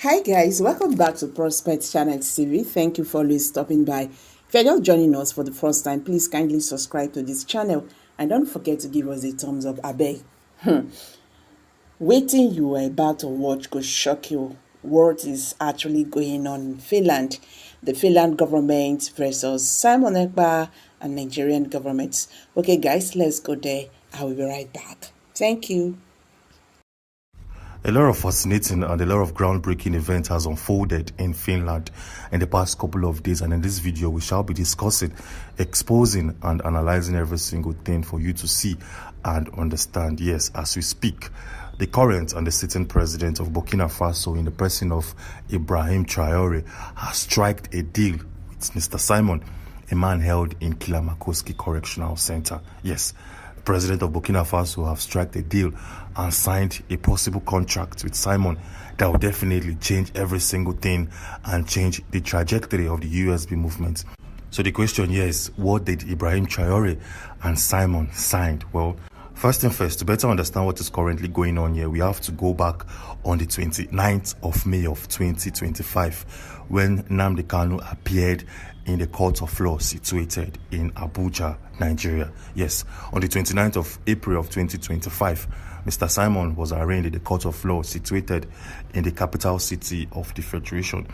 Hi guys, welcome back to Prospect Channel TV. Thank you for always stopping by. If you're just joining us for the first time, please kindly subscribe to this channel and don't forget to give us a thumbs up. Abeg. Waiting you are about to watch could shock you. What is actually going on in Finland? The Finland government versus Simon Ekpa and Nigerian government. Okay guys, let's go there. I will be right back. Thank you. A lot of fascinating and a lot of groundbreaking events has unfolded in Finland in the past couple of days, and in this video we shall be discussing, exposing and analyzing every single thing for you to see and understand. Yes, as we speak, the current and the sitting president of Burkina Faso in the person of Ibrahim Traore has struck a deal with Mr. Simon, a man held in Kilamakoski Correctional Center. Yes, the president of Burkina Faso have struck a deal and signed a possible contract with Simon that will definitely change every single thing and change the trajectory of the USB movement. So the question here is, what did Ibrahim Traore and Simon sign? Well, first and first, to better understand what is currently going on here, we have to go back on the 29th of May of 2025 when Nnamdi Kanu appeared in the court of law situated in Abuja, Nigeria. Yes, on the 29th of April of 2025, Mr. Simon was arraigned in the court of law situated in the capital city of the Federation,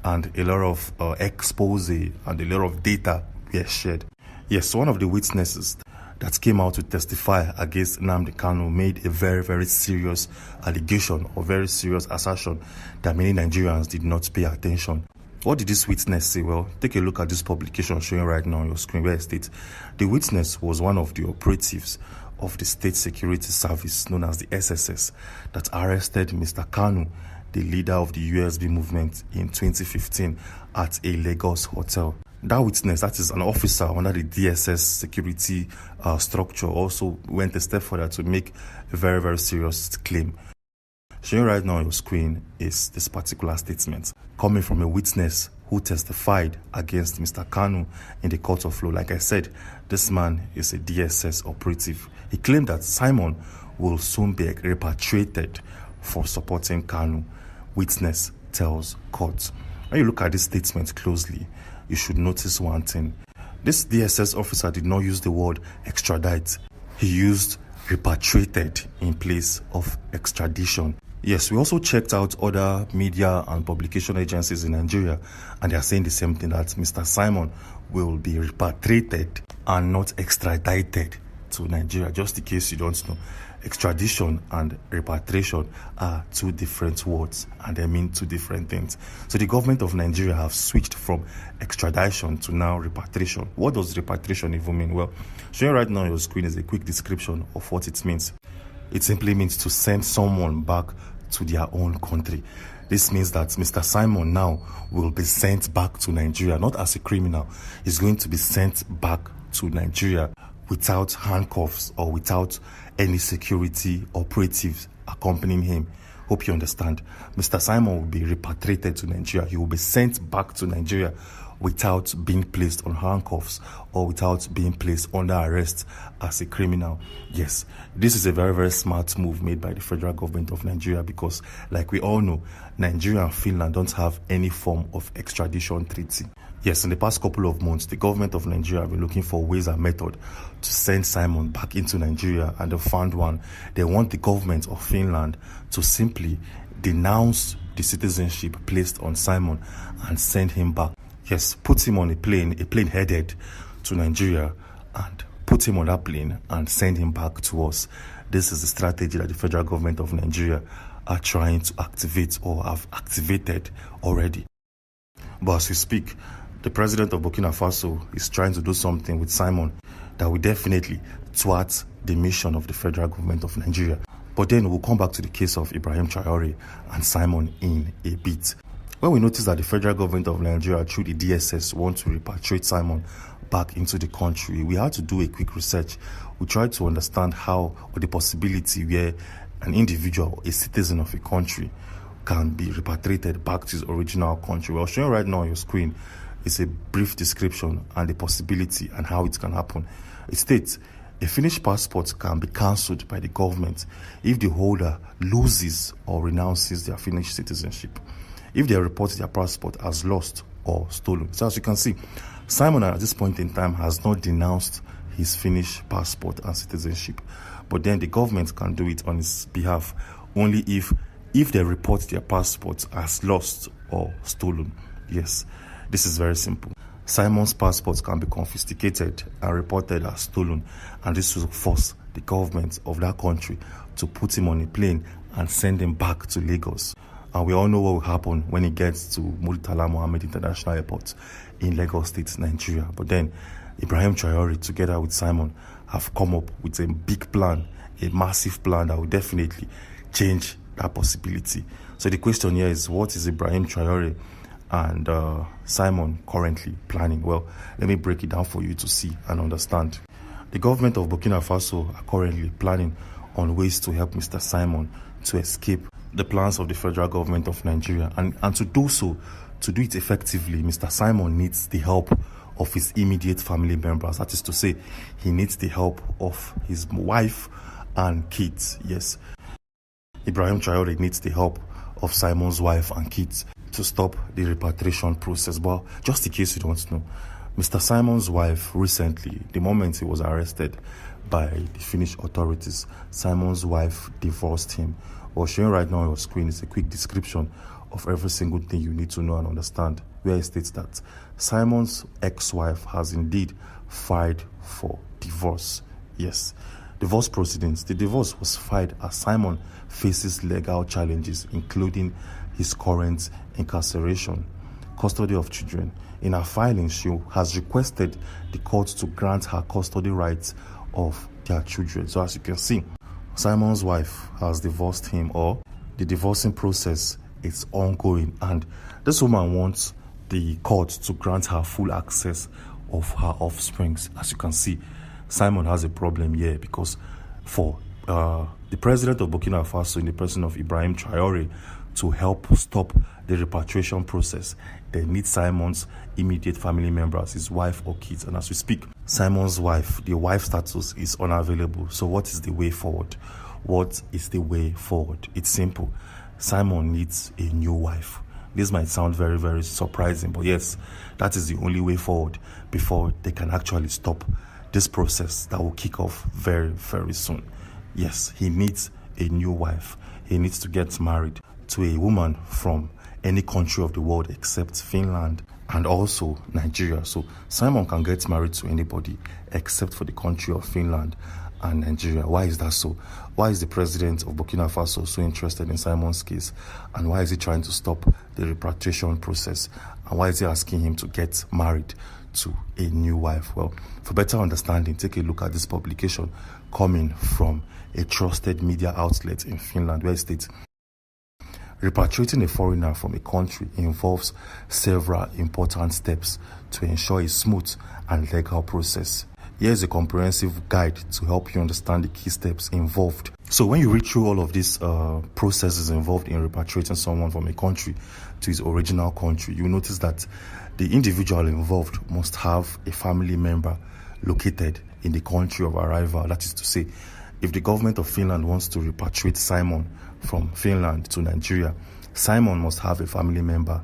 and a lot of expose and a lot of data were shared. Yes, one of the witnesses that came out to testify against Nnamdi Kanu made a very, very serious allegation or very serious assertion that many Nigerians did not pay attention. What did this witness say? Well, take a look at this publication showing right now on your screen where it states the witness was one of the operatives of the State Security Service known as the SSS that arrested Mr. Kanu, the leader of the USB movement, in 2015 at a Lagos hotel. That witness, that is an officer under the DSS security structure, also went a step further to make a very, very serious claim. Showing right now on your screen is this particular statement coming from a witness who testified against Mr. Kanu in the court of law. Like I said, this man is a DSS operative. He claimed that Simon will soon be repatriated for supporting Kanu. Witness tells court. When you look at this statement closely, you should notice one thing. This DSS officer did not use the word extradite. He used repatriated in place of extradition. Yes, we also checked out other media and publication agencies in Nigeria, and they are saying the same thing, that Mr. Simon will be repatriated and not extradited to Nigeria. Just in case you don't know, extradition and repatriation are two different words and they mean two different things. So the government of Nigeria have switched from extradition to now repatriation. What does repatriation even mean? Well, showing right now on your screen is a quick description of what it means. It simply means to send someone back to their own country. This means that Mr. Simon now will be sent back to Nigeria, not as a criminal. He's going to be sent back to Nigeria without handcuffs or without any security operatives accompanying him. Hope you understand. Mr. Simon will be repatriated to Nigeria. He will be sent back to Nigeria without being placed on handcuffs or without being placed under arrest as a criminal. Yes, this is a very, very smart move made by the federal government of Nigeria because, like we all know, Nigeria and Finland don't have any form of extradition treaty. Yes, in the past couple of months, the government of Nigeria have been looking for ways and methods to send Simon back into Nigeria, and they found one. They want the government of Finland to simply denounce the citizenship placed on Simon and send him back. Yes, put him on a plane headed to Nigeria, and put him on that plane and send him back to us. This is the strategy that the federal government of Nigeria are trying to activate or have activated already. But as we speak, the president of Burkina Faso is trying to do something with Simon that will definitely thwart the mission of the federal government of Nigeria. But then we'll come back to the case of Ibrahim Traore and Simon in a bit. When we notice that the federal government of Nigeria through the DSS want to repatriate Simon back into the country, we had to do a quick research. We tried to understand how, or the possibility where an individual, a citizen of a country, can be repatriated back to his original country. Well, showing right now on your screen is a brief description and the possibility and how it can happen. It states, a Finnish passport can be cancelled by the government if the holder loses or renounces their Finnish citizenship. if they report their passport as lost or stolen. So as you can see, Simon at this point in time has not denounced his Finnish passport and citizenship, but then the government can do it on his behalf only if they report their passports as lost or stolen. Yes, this is very simple. Simon's passports can be confiscated and reported as stolen, and this will force the government of that country to put him on a plane and send him back to Lagos. And we all know what will happen when he gets to Murtala Mohammed International Airport in Lagos State, Nigeria. But then Ibrahim Traore, together with Simon, have come up with a big plan, a massive plan that will definitely change that possibility. So the question here is, what is Ibrahim Traore and Simon currently planning? Well, let me break it down for you to see and understand. The government of Burkina Faso are currently planning on ways to help Mr. Simon to escape the plans of the federal government of Nigeria. And to do so, to do it effectively, Mr. Simon needs the help of his immediate family members. That is to say, he needs the help of his wife and kids. Yes, Ibrahim Traore needs the help of Simon's wife and kids to stop the repatriation process. But just in case you don't know, Mr. Simon's wife recently, the moment he was arrested by the Finnish authorities, Simon's wife divorced him. What showing right now on your screen is a quick description of every single thing you need to know and understand, where it states that Simon's ex-wife has indeed filed for divorce. Yes, divorce proceedings. The divorce was filed as Simon faces legal challenges, including his current incarceration, custody of children. In her filing, she has requested the court to grant her custody rights of their children. So as you can see, Simon's wife has divorced him, or the divorcing process is ongoing, and this woman wants the court to grant her full access of her offsprings. As you can see, Simon has a problem here, because for the president of Burkina Faso, in the person of Ibrahim Traore, to help stop the repatriation process, they need Simon's immediate family members, his wife or kids. And as we speak, Simon's wife, the wife status is unavailable. So what is the way forward? What is the way forward? It's simple. Simon needs a new wife. This might sound very, very surprising, but yes, that is the only way forward before they can actually stop this process that will kick off very, very soon. Yes, he needs a new wife. He needs to get married to a woman from any country of the world except Finland and also Nigeria. So Simon can get married to anybody except for the country of Finland and Nigeria. Why is that so? Why is the president of Burkina Faso so interested in Simon's case? And why is he trying to stop the repatriation process? And why is he asking him to get married to a new wife? Well, for better understanding, take a look at this publication coming from a trusted media outlet in Finland, where it states, repatriating a foreigner from a country involves several important steps to ensure a smooth and legal process. Here is a comprehensive guide to help you understand the key steps involved. So when you read through all of these processes involved in repatriating someone from a country to his original country, you notice that the individual involved must have a family member located in the country of arrival. That is to say, if the government of Finland wants to repatriate Simon from Finland to Nigeria, Simon must have a family member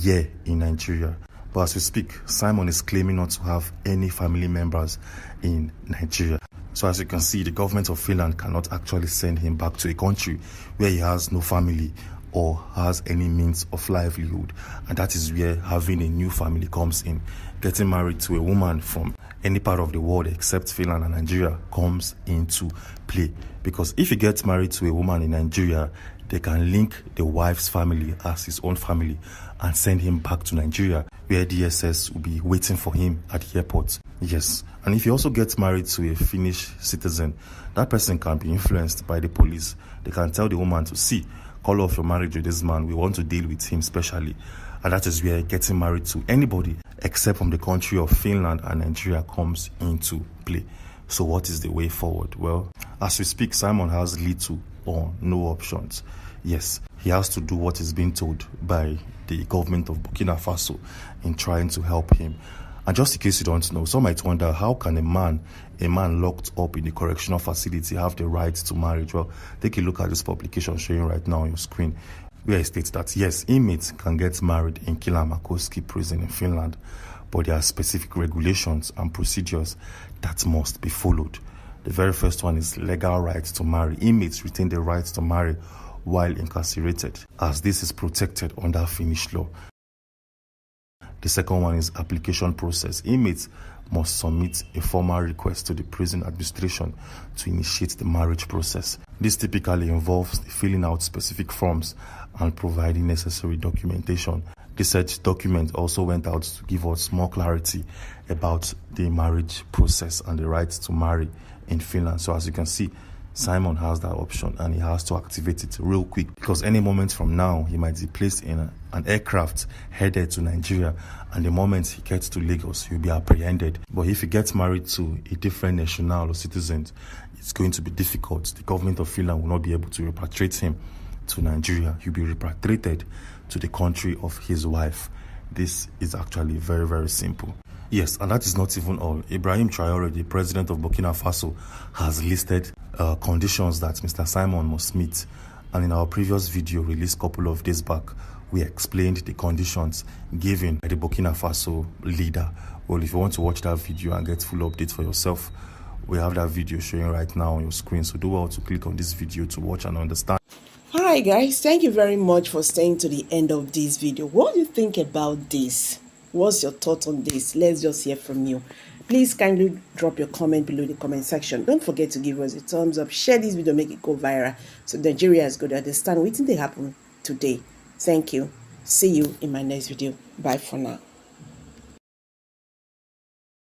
here in Nigeria. But as we speak, Simon is claiming not to have any family members in Nigeria. So as you can see, the government of Finland cannot actually send him back to a country where he has no family or has any means of livelihood. And that is where having a new family comes in. Getting married to a woman from any part of the world except Finland and Nigeria comes into play. Because if he gets married to a woman in Nigeria, they can link the wife's family as his own family and send him back to Nigeria, where DSS will be waiting for him at the airport. Yes, and if he also gets married to a Finnish citizen, that person can be influenced by the police. They can tell the woman to see, call off your marriage with this man, we want to deal with him specially. And that is where getting married to anybody except from the country of Finland and Nigeria comes into play. So what is the way forward? Well, as we speak, Simon has little or no options. Yes, he has to do what is being told by the government of Burkina Faso in trying to help him. And just in case you don't know, some might wonder, how can a man locked up in a correctional facility have the right to marriage? Well, take a look at this publication showing right now on your screen, where it states that yes, inmates can get married in Kilamakowski prison in Finland, but there are specific regulations and procedures that must be followed. The very first one is legal rights to marry. Inmates retain the right to marry while incarcerated, as this is protected under Finnish law. The second one is application process. Inmates must submit a formal request to the prison administration to initiate the marriage process. This typically involves filling out specific forms and providing necessary documentation. The said document also went out to give us more clarity about the marriage process and the right to marry in Finland. So as you can see, Simon has that option and he has to activate it real quick, because any moment from now he might be placed in an aircraft headed to Nigeria, and the moment he gets to Lagos he'll be apprehended. But if he gets married to a different national or citizen, it's going to be difficult. The government of Finland will not be able to repatriate him to Nigeria. He'll be repatriated to the country of his wife. This is actually very, very simple. Yes, and that is not even all. Ibrahim Traore, the president of Burkina Faso, has listed conditions that Mr. Simon must meet. And in our previous video released a couple of days back, we explained the conditions given by the Burkina Faso leader. Well, if you want to watch that video and get full updates for yourself, we have that video showing right now on your screen. So do well to click on this video to watch and understand. Alright guys, thank you very much for staying to the end of this video. What do you think about this? What's your thought on this? Let's just hear from you. Please kindly drop your comment below in the comment section. Don't forget to give us a thumbs up, share this video, make it go viral so Nigeria is going to understand what they happen today. Thank you. See you in my next video. Bye for now.